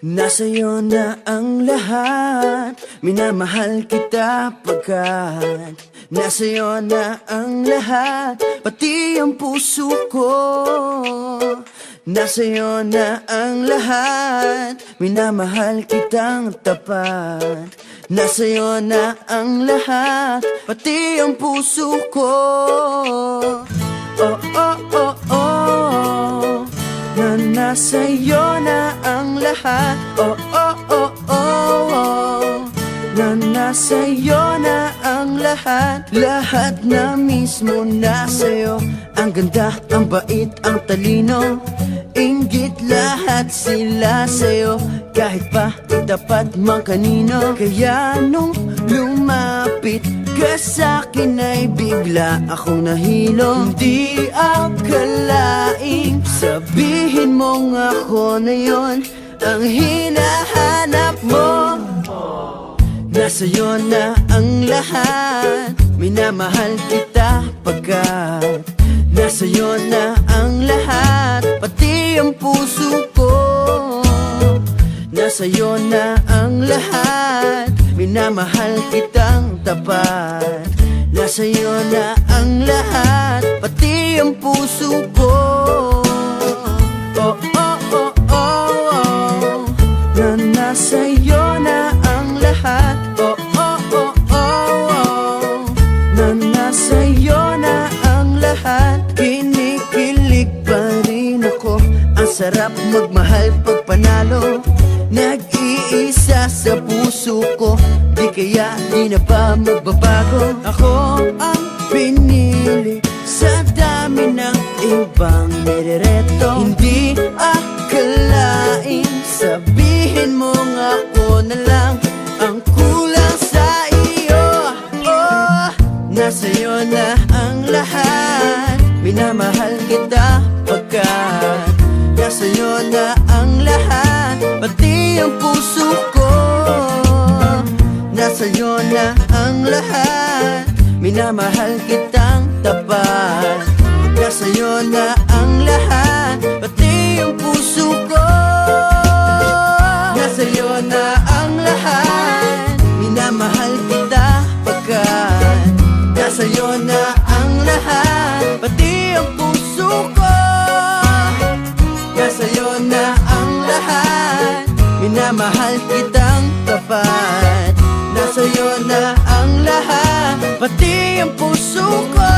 Nasa'yo na ang lahat, minamahal kita pagkat nasa'yo na ang lahat, pati ang puso ko. Nasa'yo na ang lahat, minamahal kitang tapat. Nasa'yo na ang lahat, pati ang puso ko. Oh, oh, oh, oh, na nasa'yo na ang lahat. Oh, oh, oh, oh, na nasa'yo na ang lahat. Lahat na mismo nasa'yo. Ang ganda, ang bait, ang talino, inggit lahat sila sa'yo. Kahit pa itapat mang kanino. Kaya nung lumapit ka sa'kin ay bigla akong nahilo. Hindi akalaing sabihin mong ako na yon ang hinahanap mo. Nasa'yo na ang lahat, minamahal kita pagkat nasa'yo na ang lahat, pati ang puso ko. Nasa'yo na ang lahat, minamahal kitang tapat. Nasa'yo na ang lahat, pati ang puso ko. Oh, oh, oh, oh, oh, na nasa'yo na ang lahat. Oh, oh, oh, oh, oh, na nasa'yo na ang lahat. Kinikilig pa rin ako, ang sarap magmahal pag panalo. Nag-iisa sa puso ko, di kaya di na ba magbabago? Ako ang pinili sa dami ng ibang nirereto. Hindi akalain sabihin mong ako na lang ang kulang sa iyo. Oh, nasa'yo na ang lahat, minamahal kita pagkat nasa'yo na ang lahat, pati ang puso ko. Nasa'yo na ang lahat, minamahal kitang tapat. Nasa'yo na ang lahat, pati ang puso ko. Nasa'yo na ang lahat, minamahal kita pagkat nasa'yo na ang lahat, pati ang puso ko. Nasa'yo na ang lahat, minamahal kitang tapat. Nasa'yo na ang lahat, pati ang puso ko.